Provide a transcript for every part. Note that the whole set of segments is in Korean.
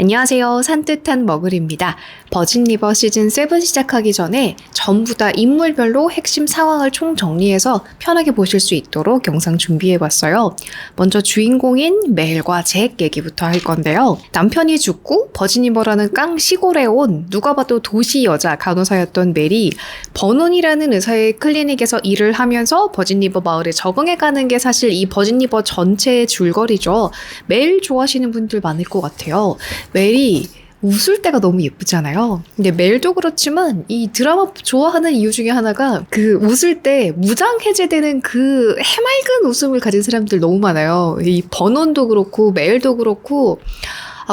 안녕하세요. 산뜻한 머글입니다. 버진리버 시즌 7 시작하기 전에 전부 다 인물별로 핵심 상황을 총정리해서 편하게 보실 수 있도록 영상 준비해봤어요. 먼저 주인공인 멜과 잭 얘기부터 할 건데요. 남편이 죽고 버진리버라는 깡 시골에 온 누가 봐도 도시 여자 간호사였던 멜이 버논이라는 의사의 클리닉에서 일을 하면서 버진리버 마을에 적응해가는 게 사실 이 버진리버 전체의 줄거리죠. 멜 좋아하시는 분들 많을 것 같아요. 멜이 웃을 때가 너무 예쁘잖아요. 근데 멜도 그렇지만 이 드라마 좋아하는 이유 중에 하나가 그 웃을 때 무장 해제되는 그 해맑은 웃음을 가진 사람들 너무 많아요. 이 버논도 그렇고 멜도 그렇고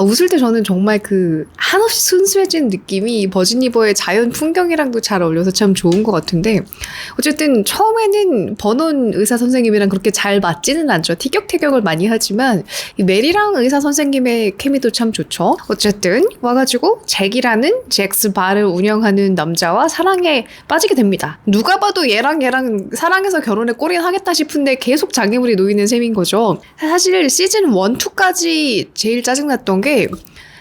웃을 때 저는 정말 그 한없이 순수해진 느낌이 버진리버의 자연 풍경이랑도 잘 어울려서 참 좋은 것 같은데 어쨌든 처음에는 버논 의사 선생님이랑 그렇게 잘 맞지는 않죠. 티격태격을 많이 하지만 이 멜이랑 의사 선생님의 케미도 참 좋죠. 어쨌든 와가지고 잭이라는 잭스 바를 운영하는 남자와 사랑에 빠지게 됩니다. 누가 봐도 얘랑 사랑해서 결혼에 꼴인 하겠다 싶은데 계속 장애물이 놓이는 셈인 거죠. 사실 시즌 1, 2까지 제일 짜증났던 게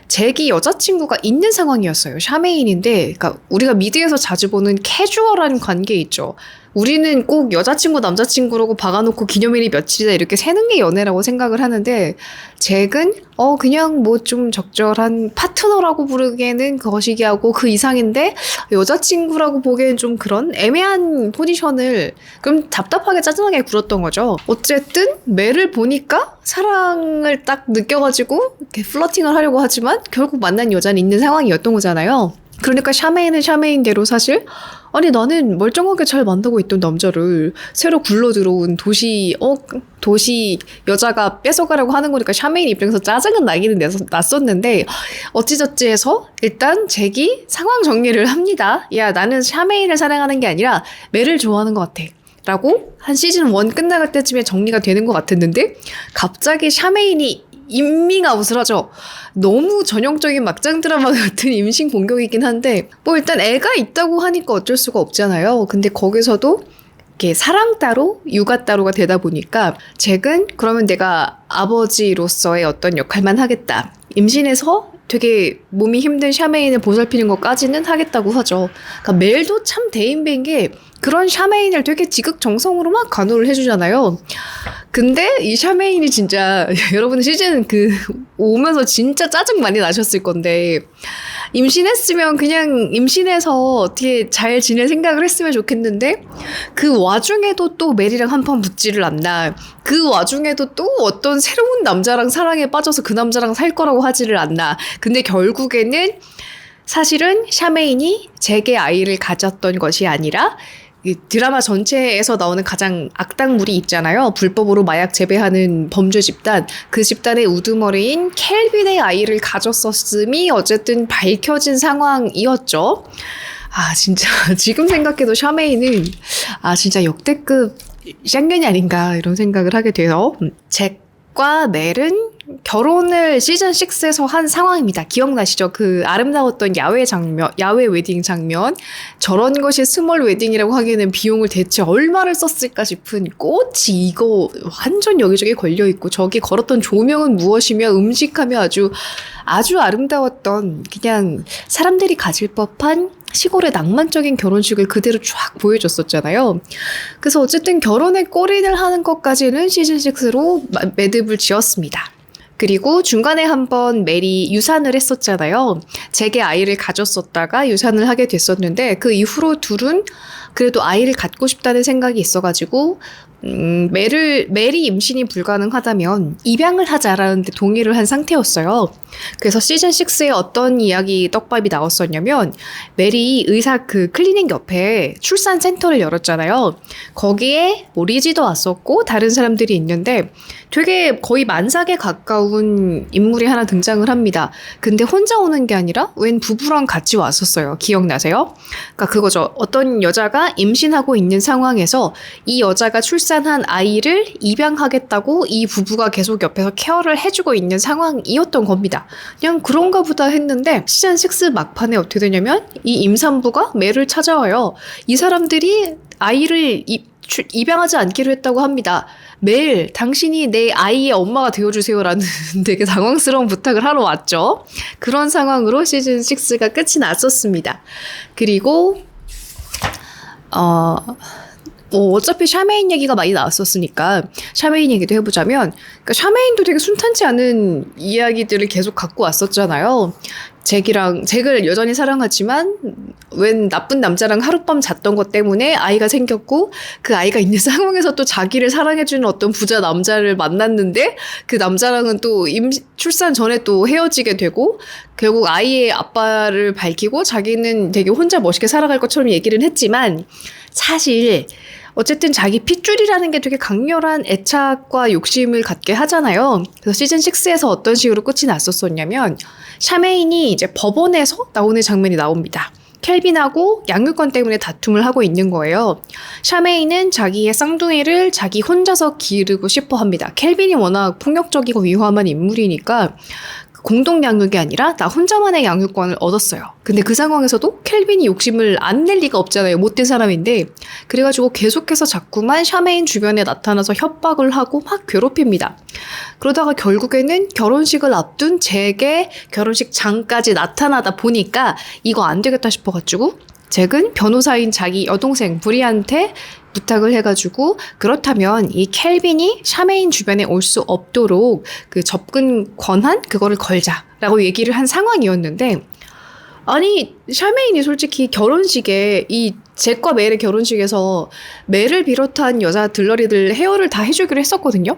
잭이 여자친구가 있는 상황이었어요. 샤메인인데, 그러니까 우리가 미드에서 자주 보는 캐주얼한 관계 있죠. 우리는 꼭 여자친구, 남자친구라고 박아놓고 기념일이 며칠이다 이렇게 세는 게 연애라고 생각을 하는데 잭은 그냥 뭐 좀 적절한 파트너라고 부르기에는 거시기하고 그 이상인데 여자친구라고 보기엔 좀 그런 애매한 포지션을 그럼 답답하게 짜증나게 굴었던 거죠. 어쨌든 멜을 보니까 사랑을 딱 느껴가지고 이렇게 플러팅을 하려고 하지만 결국 만난 여자는 있는 상황이었던 거잖아요. 그러니까 샤메인은 샤메인대로 사실 아니 나는 멀쩡하게 잘 만나고 있던 남자를 새로 굴러 들어온 도시 여자가 뺏어가려고 하는 거니까 샤메인 입장에서 짜증은 나기는 났었는데 어찌저찌 해서 일단 잭이 상황 정리를 합니다. 야 나는 샤메인을 사랑하는 게 아니라 멜을 좋아하는 것 같아 라고 한 시즌 1 끝나갈 때쯤에 정리가 되는 것 같았는데 갑자기 샤메인이 임밍아웃을 하죠. 너무 전형적인 막장 드라마 같은 임신 공격이긴 한데 뭐 일단 애가 있다고 하니까 어쩔 수가 없잖아요. 근데 거기서도 이렇게 사랑 따로 육아 따로가 되다 보니까 잭은 그러면 내가 아버지로서의 어떤 역할만 하겠다. 임신해서 되게 몸이 힘든 샤메인을 보살피는 것까지는 하겠다고 하죠. 그러니까 멜도 참 대인배인 게 그런 샤메인을 되게 지극정성으로 막 간호를 해주잖아요. 근데 이 샤메인이 진짜 여러분 시즌 오면서 진짜 짜증 많이 나셨을 건데 임신했으면 그냥 임신해서 어떻게 잘 지낼 생각을 했으면 좋겠는데 그 와중에도 또 멜이랑 한판 붙지를 않나. 그 와중에도 또 어떤 새로운 남자랑 사랑에 빠져서 그 남자랑 살 거라고 하지를 않나. 근데 결국에는 사실은 샤메인이 잭의 아이를 가졌던 것이 아니라 이 드라마 전체에서 나오는 가장 악당물이 있잖아요. 불법으로 마약 재배하는 범죄 집단. 그 집단의 우두머리인 켈빈의 아이를 가졌었음이 어쨌든 밝혀진 상황이었죠. 진짜 지금 생각해도 샤메이는 진짜 역대급 샹년이 아닌가 이런 생각을 하게 돼요. 잭과 멜은 결혼을 시즌 6에서 한 상황입니다. 기억나시죠? 그 아름다웠던 야외 웨딩 장면. 저런 것이 스몰 웨딩이라고 하기에는 비용을 대체 얼마를 썼을까 싶은 꽃이 이거 완전 여기저기 걸려있고 저기 걸었던 조명은 무엇이며 음식하며 아주 아름다웠던 그냥 사람들이 가질 법한 시골의 낭만적인 결혼식을 그대로 쫙 보여줬었잖아요. 그래서 어쨌든 결혼에 골인을 하는 것까지는 시즌 6로 매듭을 지었습니다. 그리고 중간에 한번 멜이 유산을 했었잖아요. 잭의 아이를 가졌었다가 유산을 하게 됐었는데 그 이후로 둘은 그래도 아이를 갖고 싶다는 생각이 있어가지고 멜이 임신이 불가능하다면 입양을 하자라는 데 동의를 한 상태였어요. 그래서 시즌 6에 어떤 이야기 떡밥이 나왔었냐면 멜이 의사 그 클리닉 옆에 출산 센터를 열었잖아요. 거기에 리지도 왔었고 다른 사람들이 있는데 되게 거의 만삭에 가까운 인물이 하나 등장을 합니다. 근데 혼자 오는 게 아니라 웬 부부랑 같이 왔었어요. 기억나세요? 그러니까 그거죠. 어떤 여자가 임신하고 있는 상황에서 이 여자가 출산한 아이를 입양하겠다고 이 부부가 계속 옆에서 케어를 해주고 있는 상황이었던 겁니다. 그냥 그런가 보다 했는데 시즌 6 막판에 어떻게 되냐면 이 임산부가 멜을 찾아와요. 이 사람들이 아이를 입양하지 않기로 했다고 합니다. 매일 당신이 내 아이의 엄마가 되어주세요라는 되게 당황스러운 부탁을 하러 왔죠. 그런 상황으로 시즌 6가 끝이 났었습니다. 그리고 어차피 샤메인 얘기가 많이 나왔었으니까 샤메인 얘기도 해보자면, 그러니까 샤메인도 되게 순탄치 않은 이야기들을 계속 갖고 왔었잖아요. 잭을 여전히 사랑하지만 웬 나쁜 남자랑 하룻밤 잤던 것 때문에 아이가 생겼고, 그 아이가 있는 상황에서 또 자기를 사랑해주는 어떤 부자 남자를 만났는데 그 남자랑은 또 출산 전에 또 헤어지게 되고, 결국 아이의 아빠를 밝히고 자기는 되게 혼자 멋있게 살아갈 것처럼 얘기를 했지만, 사실 어쨌든 자기 핏줄이라는 게 되게 강렬한 애착과 욕심을 갖게 하잖아요. 그래서 시즌 6에서 어떤 식으로 끝이 났었냐면, 샤메인이 이제 법원에서 나오는 장면이 나옵니다. 켈빈하고 양육권 때문에 다툼을 하고 있는 거예요. 샤메인은 자기의 쌍둥이를 자기 혼자서 기르고 싶어 합니다. 켈빈이 워낙 폭력적이고 위험한 인물이니까 공동 양육이 아니라 나 혼자만의 양육권을 얻었어요. 근데 그 상황에서도 켈빈이 욕심을 안 낼 리가 없잖아요. 못된 사람인데. 그래가지고 계속해서 자꾸만 샤메인 주변에 나타나서 협박을 하고 막 괴롭힙니다. 그러다가 결국에는 결혼식을 앞둔 잭의 결혼식장까지 나타나다 보니까 이거 안 되겠다 싶어가지고 잭은 변호사인 자기 여동생 브리한테 부탁을 해가지고, 그렇다면 이 켈빈이 샤메인 주변에 올 수 없도록 그 접근 권한 그거를 걸자라고 얘기를 한 상황이었는데, 아니 샤메인이 솔직히 결혼식에 이 잭과 멜의 결혼식에서 멜을 비롯한 여자 들러리들 헤어를 다 해주기로 했었거든요.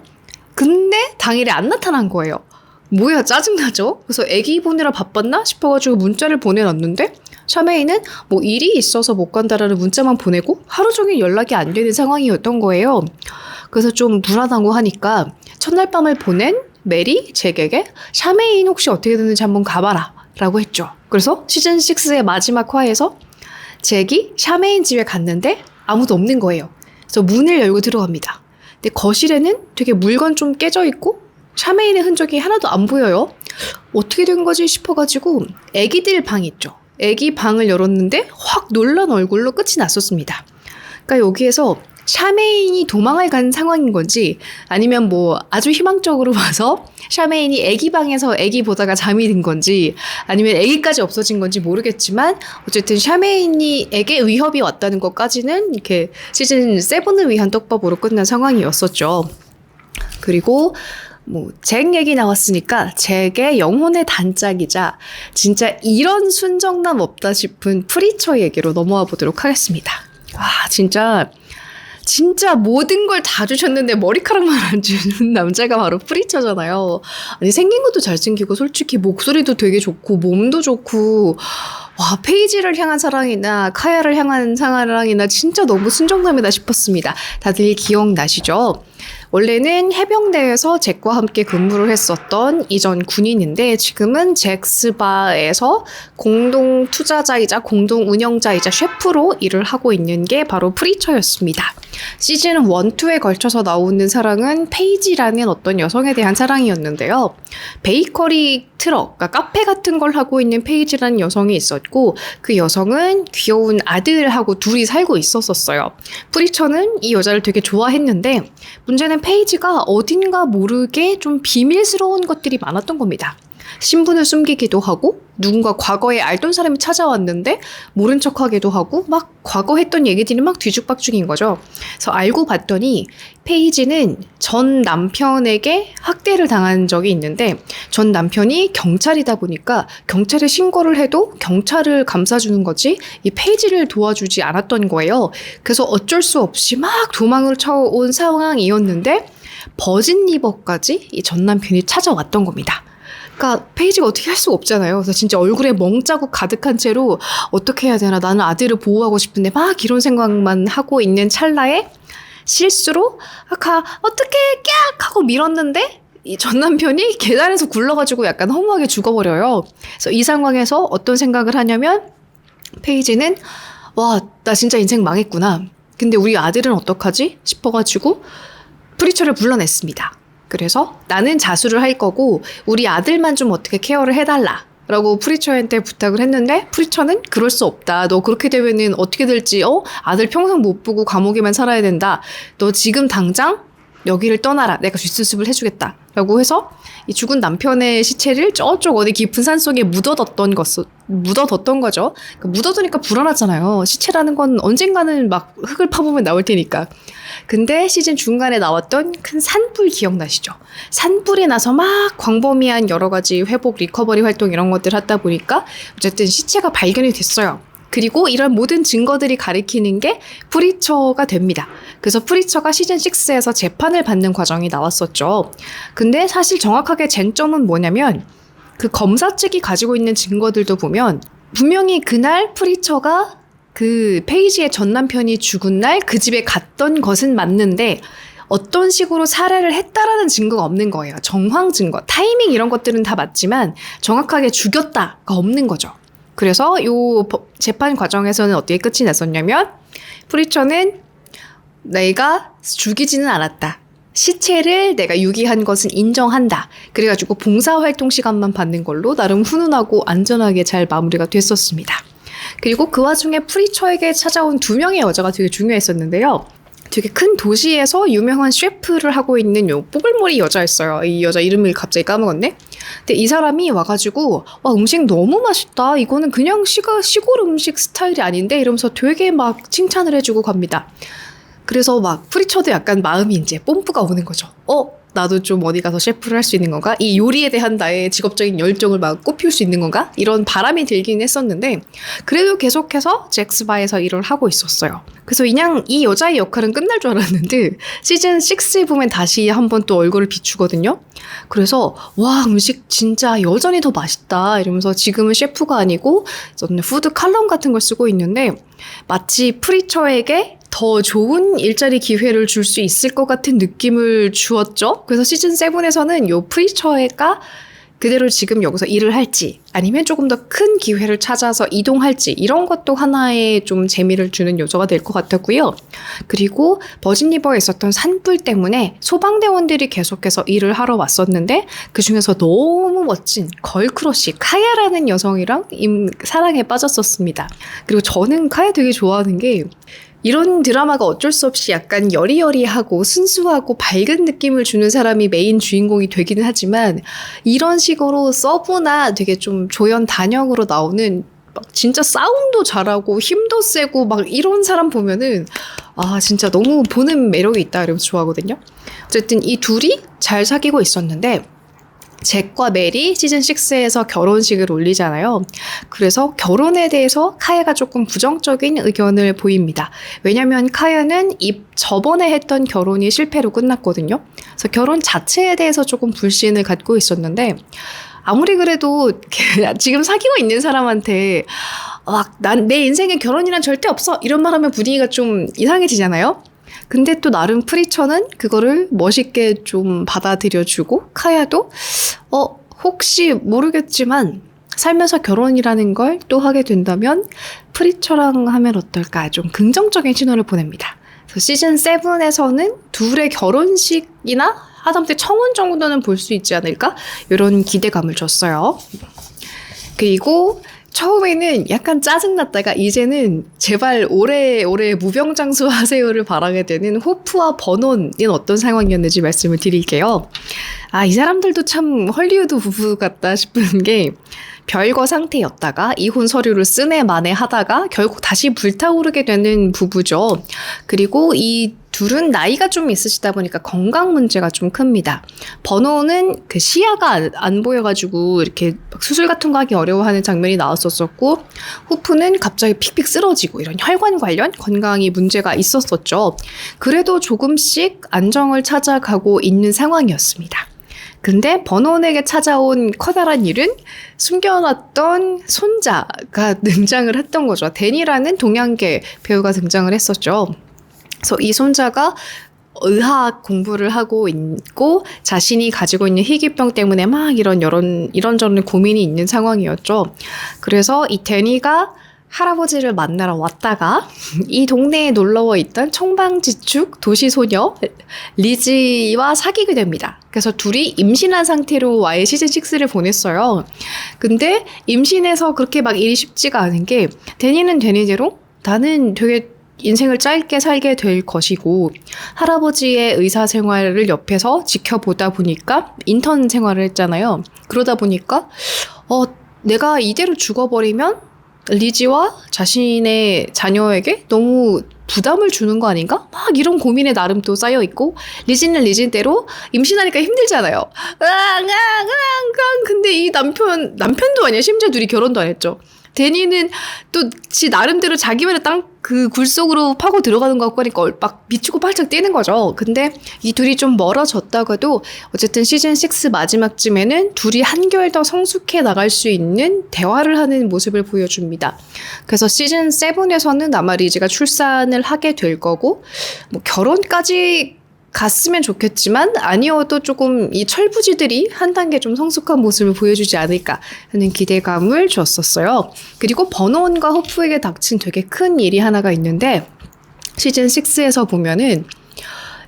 근데 당일에 안 나타난 거예요. 뭐야, 짜증나죠? 그래서 애기 보느라 바빴나 싶어가지고 문자를 보내놨는데, 샤메이는 뭐 일이 있어서 못 간다라는 문자만 보내고 하루 종일 연락이 안 되는 상황이었던 거예요. 그래서 좀 불안하고 하니까 첫날 밤을 보낸 멜이 잭에게 샤메인 혹시 어떻게 됐는지 한번 가봐라 라고 했죠. 그래서 시즌 6의 마지막 화에서 잭이 샤메인 집에 갔는데 아무도 없는 거예요. 그래서 문을 열고 들어갑니다. 근데 거실에는 되게 물건 좀 깨져 있고 샤메인의 흔적이 하나도 안 보여요. 어떻게 된 거지 싶어가지고 애기들 방 있죠. 애기 방을 열었는데 확 놀란 얼굴로 끝이 났었습니다. 그러니까 여기에서 샤메인이 도망을 간 상황인 건지, 아니면 뭐 아주 희망적으로 봐서 샤메인이 애기 방에서 애기 보다가 잠이 든 건지, 아니면 애기까지 없어진 건지 모르겠지만 어쨌든 샤메인이에게 위협이 왔다는 것까지는 이렇게 시즌 7을 위한 떡밥으로 끝난 상황이었었죠. 그리고 뭐 잭 얘기 나왔으니까 잭의 영혼의 단짝이자 진짜 이런 순정남 없다 싶은 프리처 얘기로 넘어와 보도록 하겠습니다. 진짜 모든 걸 다 주셨는데 머리카락만 안 주는 남자가 바로 프리처잖아요. 아니 생긴 것도 잘생기고 솔직히 목소리도 되게 좋고 몸도 좋고, 페이지를 향한 사랑이나 카야를 향한 사랑이나 진짜 너무 순정남이다 싶었습니다. 다들 기억나시죠? 원래는 해병대에서 잭과 함께 근무를 했었던 이전 군인인데, 지금은 잭스바에서 공동 투자자이자 공동 운영자이자 셰프로 일을 하고 있는 게 바로 프리처였습니다. 시즌 1, 2에 걸쳐서 나오는 사랑은 페이지라는 어떤 여성에 대한 사랑이었는데요. 베이커리 트럭, 그러니까 카페 같은 걸 하고 있는 페이지라는 여성이 있었고, 그 여성은 귀여운 아들하고 둘이 살고 있었어요. 프리처는 이 여자를 되게 좋아했는데, 문제는 페이지가 어딘가 모르게 좀 비밀스러운 것들이 많았던 겁니다. 신분을 숨기기도 하고, 누군가 과거에 알던 사람이 찾아왔는데 모른 척하기도 하고, 막 과거 했던 얘기들이 막 뒤죽박죽인 거죠. 그래서 알고 봤더니 페이지는 전 남편에게 학대를 당한 적이 있는데, 전 남편이 경찰이다 보니까 경찰에 신고를 해도 경찰을 감싸주는 거지 이 페이지를 도와주지 않았던 거예요. 그래서 어쩔 수 없이 막 도망을 쳐온 상황이었는데, 버진 리버까지 이 전 남편이 찾아왔던 겁니다. 그러니까 페이지가 어떻게 할 수가 없잖아요. 그래서 진짜 얼굴에 멍자국 가득한 채로 어떻게 해야 되나, 나는 아들을 보호하고 싶은데 막 이런 생각만 하고 있는 찰나에 실수로 어떻게 깍 하고 밀었는데 이 전 남편이 계단에서 굴러가지고 약간 허무하게 죽어버려요. 그래서 이 상황에서 어떤 생각을 하냐면, 페이지는 나 진짜 인생 망했구나. 근데 우리 아들은 어떡하지? 싶어가지고 프리처를 불러냈습니다. 그래서 나는 자수를 할 거고 우리 아들만 좀 어떻게 케어를 해달라 라고 프리처한테 부탁을 했는데 프리처는 그럴 수 없다. 너 그렇게 되면은 어떻게 될지 아들 평생 못 보고 감옥에만 살아야 된다. 너 지금 당장 여기를 떠나라. 내가 뒷수습을 해주겠다. 라고 해서 이 죽은 남편의 시체를 저쪽 어디 깊은 산속에 묻어뒀던 거죠. 그러니까 묻어두니까 불안하잖아요. 시체라는 건 언젠가는 막 흙을 파보면 나올 테니까. 근데 시즌 중간에 나왔던 큰 산불 기억나시죠? 산불이 나서 막 광범위한 여러 가지 회복, 리커버리 활동 이런 것들 하다 보니까 어쨌든 시체가 발견이 됐어요. 그리고 이런 모든 증거들이 가리키는 게 프리처가 됩니다. 그래서 프리처가 시즌 6에서 재판을 받는 과정이 나왔었죠. 근데 사실 정확하게 쟁점은 뭐냐면 그 검사 측이 가지고 있는 증거들도 보면 분명히 그날 프리처가 그 페이지의 전 남편이 죽은 날 그 집에 갔던 것은 맞는데 어떤 식으로 살해를 했다라는 증거가 없는 거예요. 정황 증거, 타이밍 이런 것들은 다 맞지만 정확하게 죽였다가 없는 거죠. 그래서 요 재판 과정에서는 어떻게 끝이 났었냐면 프리처는 내가 죽이지는 않았다. 시체를 내가 유기한 것은 인정한다. 그래가지고 봉사활동 시간만 받는 걸로 나름 훈훈하고 안전하게 잘 마무리가 됐었습니다. 그리고 그 와중에 프리처에게 찾아온 2명의 여자가 되게 중요했었는데요. 되게 큰 도시에서 유명한 셰프를 하고 있는 요 뽀글머리 여자였어요. 이 여자 이름을 갑자기 까먹었네. 근데 이 사람이 와가지고 와 음식 너무 맛있다. 이거는 그냥 시골 음식 스타일이 아닌데 이러면서 되게 막 칭찬을 해주고 갑니다. 그래서 막 프리처도 약간 마음이 이제 뽐뿌가 오는 거죠. 나도 좀 어디 가서 셰프를 할 수 있는 건가? 이 요리에 대한 나의 직업적인 열정을 막 꽃피울 수 있는 건가? 이런 바람이 들긴 했었는데 그래도 계속해서 잭스바에서 일을 하고 있었어요. 그래서 그냥 이 여자의 역할은 끝날 줄 알았는데 시즌 6에 보면 다시 한번 또 얼굴을 비추거든요. 그래서 와 음식 진짜 여전히 더 맛있다 이러면서 지금은 셰프가 아니고 저는 푸드 칼럼 같은 걸 쓰고 있는데 마치 프리처에게 더 좋은 일자리 기회를 줄 수 있을 것 같은 느낌을 주었죠. 그래서 시즌 7에서는 요 프리처가 그대로 지금 여기서 일을 할지 아니면 조금 더 큰 기회를 찾아서 이동할지 이런 것도 하나의 좀 재미를 주는 요소가 될 것 같았고요. 그리고 버진리버에 있었던 산불 때문에 소방대원들이 계속해서 일을 하러 왔었는데 그중에서 너무 멋진 걸크러쉬 카야라는 여성이랑 사랑에 빠졌었습니다. 그리고 저는 카야 되게 좋아하는 게 이런 드라마가 어쩔 수 없이 약간 여리여리하고 순수하고 밝은 느낌을 주는 사람이 메인 주인공이 되기는 하지만 이런 식으로 서브나 되게 좀 조연 단역으로 나오는 막 진짜 싸움도 잘하고 힘도 세고 막 이런 사람 보면은 아 진짜 너무 보는 매력이 있다 이러면서 좋아하거든요. 어쨌든 이 둘이 잘 사귀고 있었는데 잭과 멜이 시즌 6에서 결혼식을 올리잖아요. 그래서 결혼에 대해서 카야가 조금 부정적인 의견을 보입니다. 왜냐면 카야는 저번에 했던 결혼이 실패로 끝났거든요. 그래서 결혼 자체에 대해서 조금 불신을 갖고 있었는데 아무리 그래도 지금 사귀고 있는 사람한테 내 인생에 결혼이란 절대 없어 이런 말 하면 분위기가 좀 이상해지잖아요. 근데 또 나름 프리처는 그거를 멋있게 좀 받아들여주고 카야도 혹시 모르겠지만 살면서 결혼이라는 걸 또 하게 된다면 프리처랑 하면 어떨까 좀 긍정적인 신호를 보냅니다. 그래서 시즌 7에서는 둘의 결혼식이나 하다못해 청혼 정도는 볼 수 있지 않을까 이런 기대감을 줬어요. 그리고 처음에는 약간 짜증났다가 이제는 제발 오래 무병장수 하세요를 바라게 되는 호프와 버논은 어떤 상황이었는지 말씀을 드릴게요. 이 사람들도 참 헐리우드 부부 같다 싶은 게 별거 상태였다가 이혼 서류를 쓰네 마네 하다가 결국 다시 불타오르게 되는 부부죠. 그리고 이 둘은 나이가 좀 있으시다 보니까 건강 문제가 좀 큽니다. 버논은 그 시야가 안 보여가지고 이렇게 수술 같은 거 하기 어려워하는 장면이 나왔었고 호프는 갑자기 픽픽 쓰러지고 이런 혈관 관련 건강이 문제가 있었었죠. 그래도 조금씩 안정을 찾아가고 있는 상황이었습니다. 근데 버논에게 찾아온 커다란 일은 숨겨놨던 손자가 등장을 했던 거죠. 데니라는 동양계 배우가 등장을 했었죠. 그래서 이 손자가 의학 공부를 하고 있고 자신이 가지고 있는 희귀병 때문에 막 이런저런 고민이 있는 상황이었죠. 그래서 이 데니가 할아버지를 만나러 왔다가 이 동네에 놀러와 있던 청방지축 도시소녀 리지와 사귀게 됩니다. 그래서 둘이 임신한 상태로 와의 시즌6를 보냈어요. 근데 임신해서 그렇게 막 일이 쉽지가 않은 게 데니는 데니대로 나는 되게 인생을 짧게 살게 될 것이고 할아버지의 의사 생활을 옆에서 지켜보다 보니까 인턴 생활을 했잖아요. 그러다 보니까 내가 이대로 죽어버리면 리지와 자신의 자녀에게 너무 부담을 주는 거 아닌가? 막 이런 고민에 나름 또 쌓여 있고 리지는 리지대로 임신하니까 힘들잖아요. 근데 이 남편도 아니야. 심지어 둘이 결혼도 안 했죠. 데니는 또 지 나름대로 자기만의 그 굴 속으로 파고 들어가는 것 같고 하니까 막 미치고 팔짝 뛰는 거죠. 근데 이 둘이 좀 멀어졌다가도 어쨌든 시즌6 마지막쯤에는 둘이 한결 더 성숙해 나갈 수 있는 대화를 하는 모습을 보여줍니다. 그래서 시즌7에서는 아마 리지가 출산을 하게 될 거고 뭐 결혼까지 갔으면 좋겠지만 아니어도 조금 이 철부지들이 한 단계 좀 성숙한 모습을 보여주지 않을까 하는 기대감을 줬었어요. 그리고 버논과 호프에게 닥친 되게 큰 일이 하나가 있는데 시즌6에서 보면은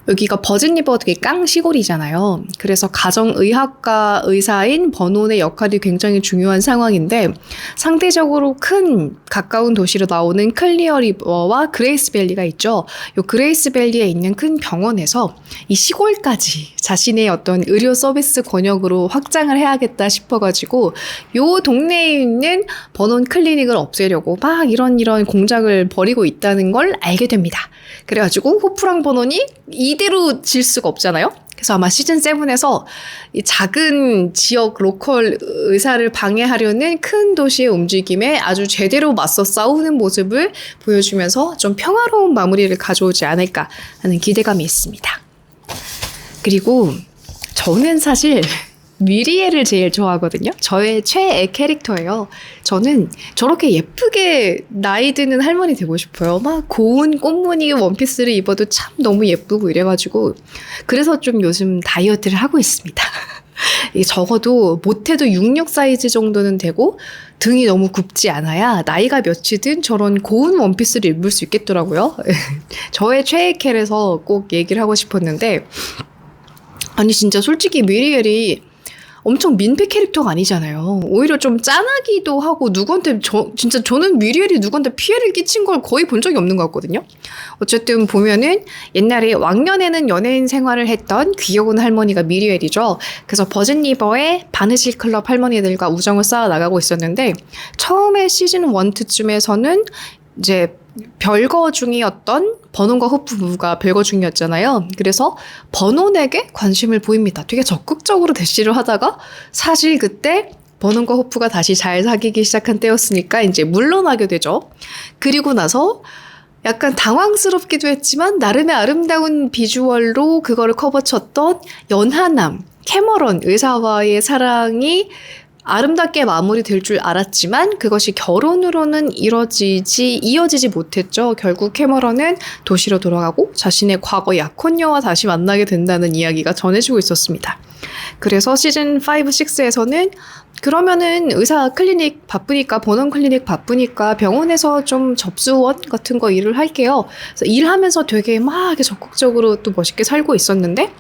여기가 버즈니버 되게 깡 시골이잖아요. 그래서 가정의학과 의사인 버논의 역할이 굉장히 중요한 상황인데 상대적으로 큰 가까운 도시로 나오는 클리어리버와 그레이스밸리가 있죠. 요 그레이스밸리에 있는 큰 병원에서 이 시골까지 자신의 어떤 의료 서비스 권역으로 확장을 해야겠다 싶어가지고 요 동네에 있는 버논 클리닉을 없애려고 막 이런 공작을 벌이고 있다는 걸 알게 됩니다. 그래가지고 호프랑 버논이 이대로 질 수가 없잖아요. 그래서 아마 시즌7에서 이 작은 지역 로컬 의사를 방해하려는 큰 도시의 움직임에 아주 제대로 맞서 싸우는 모습을 보여주면서 좀 평화로운 마무리를 가져오지 않을까 하는 기대감이 있습니다. 그리고 저는 사실 미리엘을 제일 좋아하거든요. 저의 최애 캐릭터예요. 저는 저렇게 예쁘게 나이 드는 할머니 되고 싶어요. 막 고운 꽃무늬 원피스를 입어도 참 너무 예쁘고 이래가지고 그래서 좀 요즘 다이어트를 하고 있습니다. 적어도 못해도 66 사이즈 정도는 되고 등이 너무 굽지 않아야 나이가 몇이든 저런 고운 원피스를 입을 수 있겠더라고요. 저의 최애 캘에서 꼭 얘기를 하고 싶었는데 아니 진짜 솔직히 미리엘이 엄청 민폐 캐릭터가 아니잖아요. 오히려 좀 짠하기도 하고 누구한테 진짜 저는 미리엘이 누구한테 피해를 끼친 걸 거의 본 적이 없는 것 같거든요. 어쨌든 보면은 옛날에 왕년에는 연예인 생활을 했던 귀여운 할머니가 미리엘이죠. 그래서 버즈니버의 바느질 클럽 할머니들과 우정을 쌓아 나가고 있었는데 처음에 시즌 1, 2쯤에서는 이제 별거 중이었던 버논과 호프 부부가 별거 중이었잖아요. 그래서 버논에게 관심을 보입니다. 되게 적극적으로 대시를 하다가 사실 그때 버논과 호프가 다시 잘 사귀기 시작한 때였으니까 이제 물러나게 되죠. 그리고 나서 약간 당황스럽기도 했지만 나름의 아름다운 비주얼로 그거를 커버쳤던 연하남 캐머런 의사와의 사랑이 아름답게 마무리될 줄 알았지만 그것이 결혼으로는 이어지지 못했죠. 결국 캐머런은 도시로 돌아가고 자신의 과거 약혼녀와 다시 만나게 된다는 이야기가 전해지고 있었습니다. 그래서 시즌 5, 6에서는 그러면은 의사 클리닉 바쁘니까 버논 클리닉 바쁘니까 병원에서 좀 접수원 같은 거 일을 할게요. 그래서 일하면서 되게 막 적극적으로 또 멋있게 살고 있었는데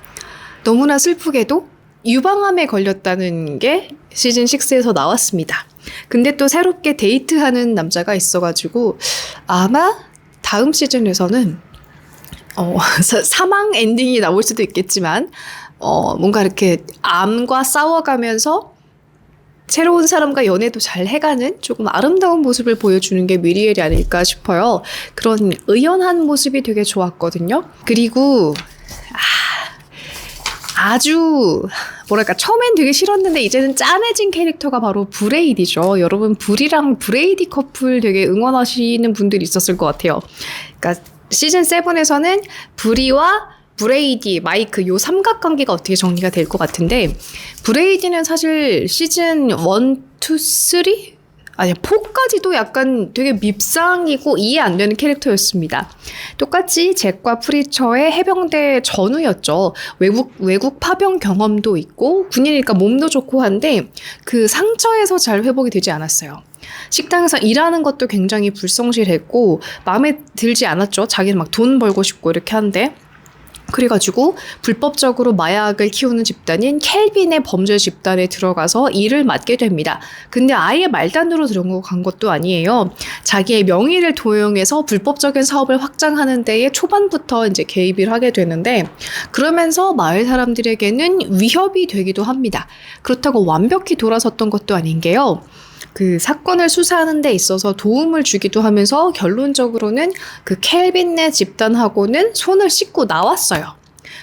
너무나 슬프게도 유방암에 걸렸다는 게 시즌6에서 나왔습니다. 근데 또 새롭게 데이트하는 남자가 있어가지고 아마 다음 시즌에서는 사망 엔딩이 나올 수도 있겠지만 뭔가 이렇게 암과 싸워가면서 새로운 사람과 연애도 잘 해가는 조금 아름다운 모습을 보여주는 게 미리엘이 아닐까 싶어요. 그런 의연한 모습이 되게 좋았거든요. 그리고 아주 뭐랄까 처음엔 되게 싫었는데 이제는 짠해진 캐릭터가 바로 브레이디죠. 여러분 브리랑 브레이디 커플 되게 응원하시는 분들이 있었을 것 같아요. 그러니까 시즌 7에서는 브리와 브레이디, 마이크 요 삼각관계가 어떻게 정리가 될 것 같은데 브레이디는 사실 시즌 1, 2, 3 아니, 포까지도 약간 되게 밉상이고 이해 안 되는 캐릭터였습니다. 똑같이 잭과 프리처의 해병대 전우였죠. 외국 파병 경험도 있고 군인이니까 몸도 좋고 한데 그 상처에서 잘 회복이 되지 않았어요. 식당에서 일하는 것도 굉장히 불성실했고 마음에 들지 않았죠. 자기는 막 돈 벌고 싶고 이렇게 하는데. 그래가지고 불법적으로 마약을 키우는 집단인 켈빈의 범죄 집단에 들어가서 일을 맡게 됩니다. 근데 아예 말단으로 들어간 것도 아니에요. 자기의 명의를 도용해서 불법적인 사업을 확장하는 데에 초반부터 이제 개입을 하게 되는데 그러면서 마을 사람들에게는 위협이 되기도 합니다. 그렇다고 완벽히 돌아섰던 것도 아닌 게요. 그 사건을 수사하는 데 있어서 도움을 주기도 하면서 결론적으로는 그 켈빈네 집단하고는 손을 씻고 나왔어요.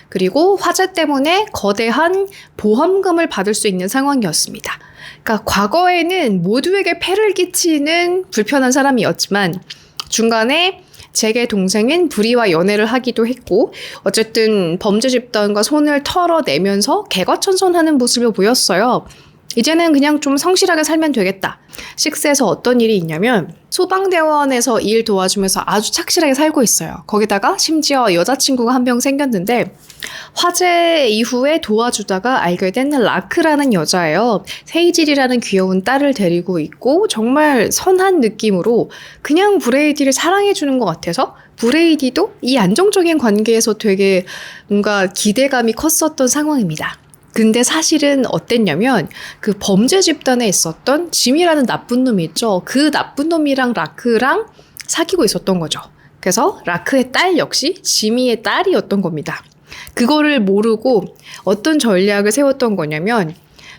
그리고 화재 때문에 거대한 보험금을 받을 수 있는 상황이었습니다. 그러니까 과거에는 모두에게 폐를 끼치는 불편한 사람이었지만 중간에 잭의 동생인 브리와 연애를 하기도 했고 어쨌든 범죄 집단과 손을 털어내면서 개과천선하는 모습을 보였어요. 이제는 그냥 좀 성실하게 살면 되겠다. 식스에서 어떤 일이 있냐면 소방대원에서 일 도와주면서 아주 착실하게 살고 있어요. 거기다가 심지어 여자친구가 한 명 생겼는데 화재 이후에 도와주다가 알게 된 라크라는 여자예요. 세이질이라는 귀여운 딸을 데리고 있고 정말 선한 느낌으로 그냥 브레이디를 사랑해주는 것 같아서 브레이디도 이 안정적인 관계에서 되게 뭔가 기대감이 컸었던 상황입니다. 근데 사실은 어땠냐면 그 범죄 집단에 있었던 짐이라는 나쁜 놈이 있죠. 그 나쁜 놈이랑 라크랑 사귀고 있었던 거죠. 그래서 라크의 딸 역시 지미의 딸이었던 겁니다. 그거를 모르고 어떤 전략을 세웠던 거냐면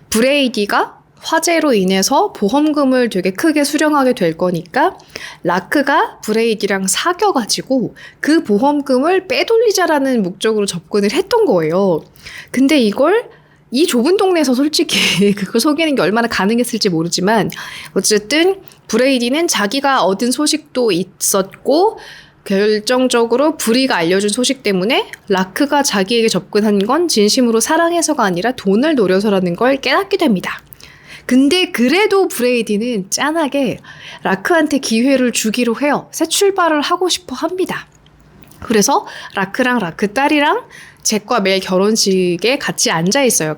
브레이디가 화재로 인해서 보험금을 되게 크게 수령하게 될 거니까 라크가 브레이디랑 사귀어가지고 그 보험금을 빼돌리자라는 목적으로 접근을 했던 거예요. 근데 이걸 이 좁은 동네에서 솔직히 그걸 속이는 게 얼마나 가능했을지 모르지만 어쨌든 브레이디는 자기가 얻은 소식도 있었고 결정적으로 브리가 알려준 소식 때문에 라크가 자기에게 접근한 건 진심으로 사랑해서가 아니라 돈을 노려서라는 걸 깨닫게 됩니다. 근데 그래도 브레이디는 짠하게 라크한테 기회를 주기로 해요. 새 출발을 하고 싶어 합니다. 그래서 라크랑 라크 딸이랑 잭과 매일 결혼식에 같이 앉아 있어요.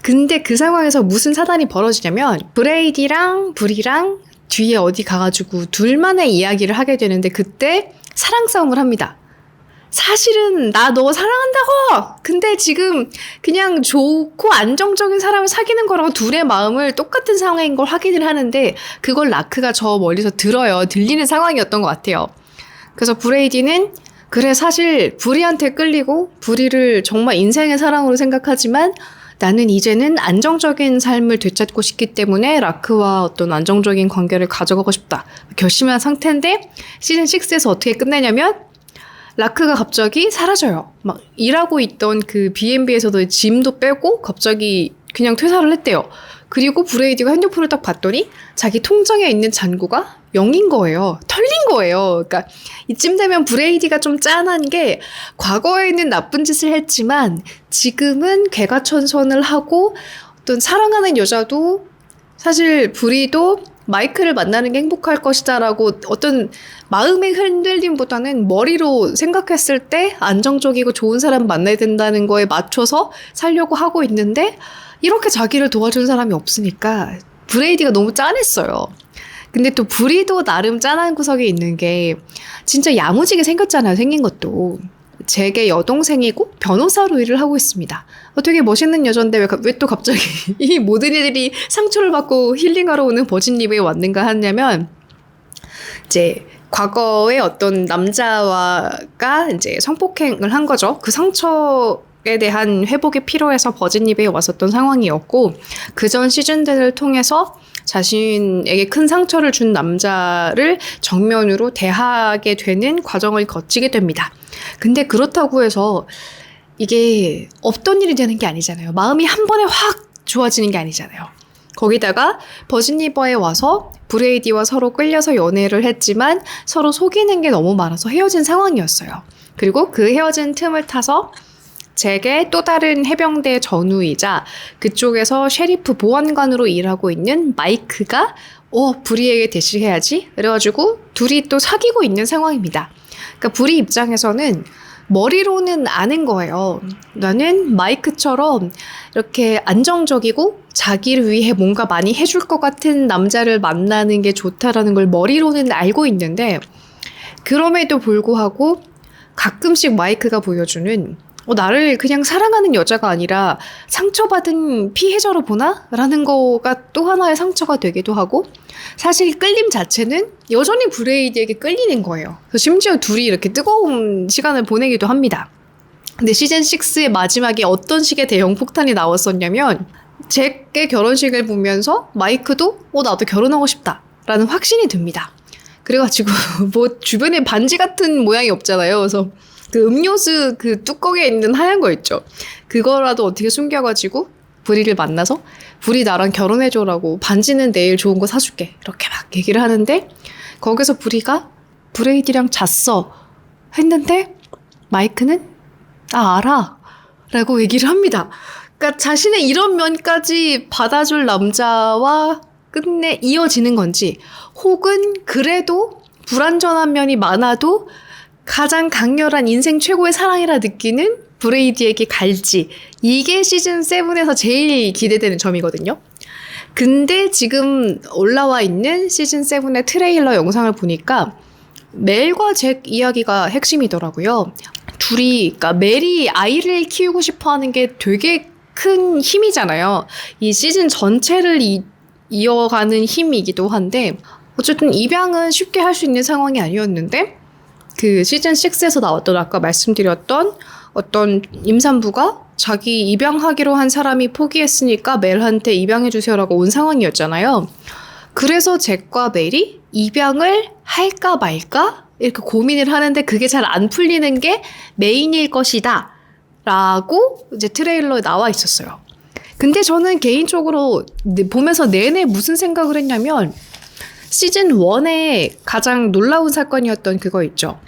근데 그 상황에서 무슨 사단이 벌어지냐면 브레이디랑 브리랑 뒤에 어디 가가지고 둘만의 이야기를 하게 되는데 그때 사랑 싸움을 합니다. 사실은 나 너 사랑한다고! 근데 지금 그냥 좋고 안정적인 사람을 사귀는 거라고 둘의 마음을 똑같은 상황인 걸 확인을 하는데 그걸 라크가 저 멀리서 들리는 상황이었던 것 같아요. 그래서 브레이디는 그래 사실 브리한테 끌리고 브리를 정말 인생의 사랑으로 생각하지만 나는 이제는 안정적인 삶을 되찾고 싶기 때문에 라크와 어떤 안정적인 관계를 가져가고 싶다 결심한 상태인데 시즌 6에서 어떻게 끝내냐면 라크가 갑자기 사라져요. 막 일하고 있던 그 B&B에서도 짐도 빼고 갑자기 그냥 퇴사를 했대요. 그리고 브레이디가 핸드폰을 딱 봤더니 자기 통장에 있는 잔고가 0인 거예요. 털린 거예요. 그러니까 이쯤 되면 브레이디가 좀 짠한 게 과거에는 나쁜 짓을 했지만 지금은 개과천선을 하고 어떤 사랑하는 여자도 사실 브리도 마이크를 만나는 게 행복할 것이다라고 어떤 마음의 흔들림보다는 머리로 생각했을 때 안정적이고 좋은 사람 만나야 된다는 거에 맞춰서 살려고 하고 있는데 이렇게 자기를 도와준 사람이 없으니까 브레이디가 너무 짠했어요. 근데 또 브리도 나름 짠한 구석이 있는 게 진짜 야무지게 생겼잖아요. 생긴 것도. 잭의 여동생이고 변호사로 일을 하고 있습니다. 되게 멋있는 여잔데 왜 또 갑자기 이 모든 애들이 상처를 받고 힐링하러 오는 버진립에 왔는가 하냐면 이제 과거에 어떤 남자가 이제 성폭행을 한 거죠. 그 상처에 대한 회복이 필요해서 버진립에 왔었던 상황이었고 그 전 시즌들을 통해서 자신에게 큰 상처를 준 남자를 정면으로 대하게 되는 과정을 거치게 됩니다. 근데 그렇다고 해서 이게 없던 일이 되는 게 아니잖아요. 마음이 한 번에 확 좋아지는 게 아니잖아요. 거기다가 버진리버에 와서 브레이디와 서로 끌려서 연애를 했지만 서로 속이는 게 너무 많아서 헤어진 상황이었어요. 그리고 그 헤어진 틈을 타서 잭의 또 다른 해병대 전우이자 그쪽에서 셰리프 보안관으로 일하고 있는 마이크가 브리에게 대시해야지. 그래가지고 둘이 또 사귀고 있는 상황입니다. 그러니까 브리 입장에서는 머리로는 아는 거예요. 나는 마이크처럼 이렇게 안정적이고 자기를 위해 뭔가 많이 해줄 것 같은 남자를 만나는 게 좋다라는 걸 머리로는 알고 있는데, 그럼에도 불구하고 가끔씩 마이크가 보여주는 나를 그냥 사랑하는 여자가 아니라 상처받은 피해자로 보나? 라는 거가 또 하나의 상처가 되기도 하고, 사실 끌림 자체는 여전히 브레이드에게 끌리는 거예요. 그래서 심지어 둘이 이렇게 뜨거운 시간을 보내기도 합니다. 근데 시즌6의 마지막에 어떤 식의 대형 폭탄이 나왔었냐면, 잭의 결혼식을 보면서 마이크도 나도 결혼하고 싶다 라는 확신이 듭니다. 그래가지고 뭐 주변에 반지 같은 모양이 없잖아요. 그래서 그 음료수 그 뚜껑에 있는 하얀 거 있죠. 그거라도 어떻게 숨겨가지고 브리를 만나서 브리 나랑 결혼해줘라고, 반지는 내일 좋은 거 사줄게 이렇게 막 얘기를 하는데, 거기서 브리가 브레이디랑 잤어 했는데 마이크는 나 알아 라고 얘기를 합니다. 그러니까 자신의 이런 면까지 받아줄 남자와 끝내 이어지는 건지, 혹은 그래도 불완전한 면이 많아도 가장 강렬한 인생 최고의 사랑이라 느끼는 브레이디에게 갈지, 이게 시즌7에서 제일 기대되는 점이거든요. 근데 지금 올라와 있는 시즌7의 트레일러 영상을 보니까 멜과 잭 이야기가 핵심이더라고요. 둘이, 그러니까 멜이 아이를 키우고 싶어 하는 게 되게 큰 힘이잖아요. 이 시즌 전체를 이어가는 힘이기도 한데, 어쨌든 입양은 쉽게 할 수 있는 상황이 아니었는데, 그 시즌6에서 나왔던 아까 말씀드렸던 어떤 임산부가 자기 입양하기로 한 사람이 포기했으니까 멜한테 입양해주세요라고 온 상황이었잖아요. 그래서 잭과 멜이 입양을 할까 말까 이렇게 고민을 하는데, 그게 잘 안 풀리는 게 메인일 것이다 라고 이제 트레일러에 나와 있었어요. 근데 저는 개인적으로 보면서 내내 무슨 생각을 했냐면, 시즌 1의 가장 놀라운 사건이었던 그거 있죠.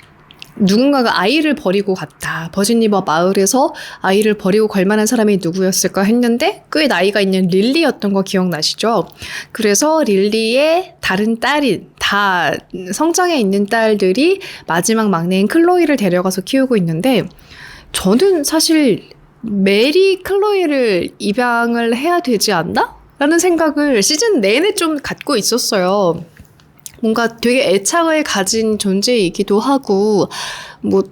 누군가가 아이를 버리고 갔다. 버진리버 마을에서 아이를 버리고 갈 만한 사람이 누구였을까 했는데 꽤 나이가 있는 릴리였던 거 기억나시죠? 그래서 릴리의 다른 딸인, 다 성장해 있는 딸들이 마지막 막내인 클로이를 데려가서 키우고 있는데, 저는 사실 메리 클로이를 입양을 해야 되지 않나? 라는 생각을 시즌 내내 좀 갖고 있었어요. 뭔가 되게 애착을 가진 존재이기도 하고, 뭐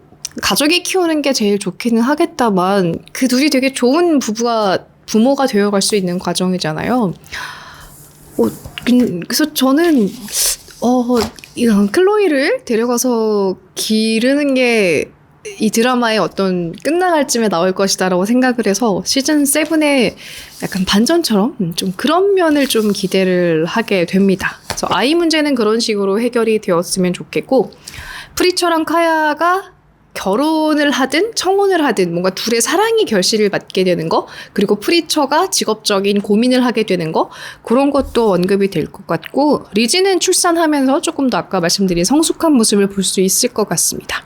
가족이 키우는 게 제일 좋기는 하겠다만, 그 둘이 되게 좋은 부모가 되어갈 수 있는 과정이잖아요. 그래서 저는 이런 클로이를 데려가서 기르는 게 이 드라마의 어떤 끝나갈 쯤에 나올 것이다라고 생각을 해서 시즌7의 약간 반전처럼 좀 그런 면을 좀 기대를 하게 됩니다. 그래서 아이 문제는 그런 식으로 해결이 되었으면 좋겠고, 프리처랑 카야가 결혼을 하든 청혼을 하든 뭔가 둘의 사랑이 결실을 맺게 되는 거, 그리고 프리처가 직업적인 고민을 하게 되는 거, 그런 것도 언급이 될 것 같고, 리지는 출산하면서 조금 더 아까 말씀드린 성숙한 모습을 볼 수 있을 것 같습니다.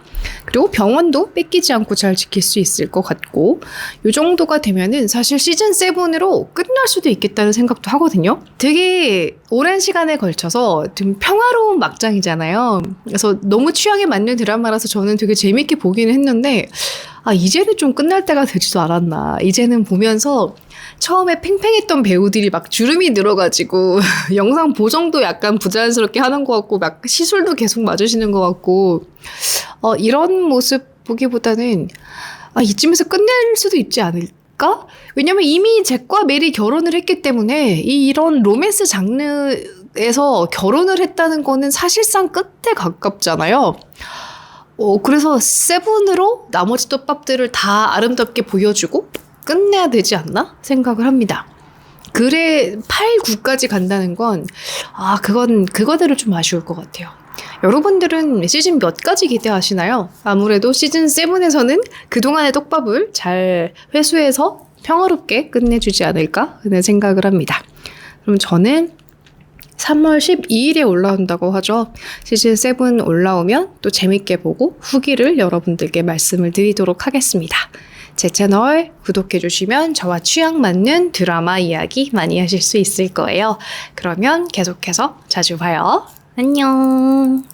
그리고 병원도 뺏기지 않고 잘 지킬 수 있을 것 같고, 이 정도가 되면은 사실 시즌7으로 끝날 수도 있겠다는 생각도 하거든요. 되게 오랜 시간에 걸쳐서 좀 평화로운 막장이잖아요. 그래서 너무 취향에 맞는 드라마라서 저는 되게 재밌게 보기는 했는데, 이제는 좀 끝날 때가 되지도 않았나. 이제는 보면서 처음에 팽팽했던 배우들이 막 주름이 늘어가지고 영상 보정도 약간 부자연스럽게 하는 것 같고, 막 시술도 계속 맞으시는 것 같고, 이런 모습 보기보다는 이쯤에서 끝낼 수도 있지 않을까? 왜냐면 이미 잭과 멜이 결혼을 했기 때문에 이런 로맨스 장르에서 결혼을 했다는 거는 사실상 끝에 가깝잖아요. 그래서 7으로 나머지 떡밥들을 다 아름답게 보여주고 끝내야 되지 않나 생각을 합니다. 그래 8, 9까지 간다는 건 그거대로 좀 아쉬울 것 같아요. 여러분들은 시즌 몇 가지 기대하시나요? 아무래도 시즌 7에서는 그동안의 떡밥을 잘 회수해서 평화롭게 끝내주지 않을까 하는 생각을 합니다. 그럼 저는 3월 12일에 올라온다고 하죠. 시즌 7 올라오면 또 재밌게 보고 후기를 여러분들께 말씀을 드리도록 하겠습니다. 제 채널 구독해주시면 저와 취향 맞는 드라마 이야기 많이 하실 수 있을 거예요. 그러면 계속해서 자주 봐요. 안녕.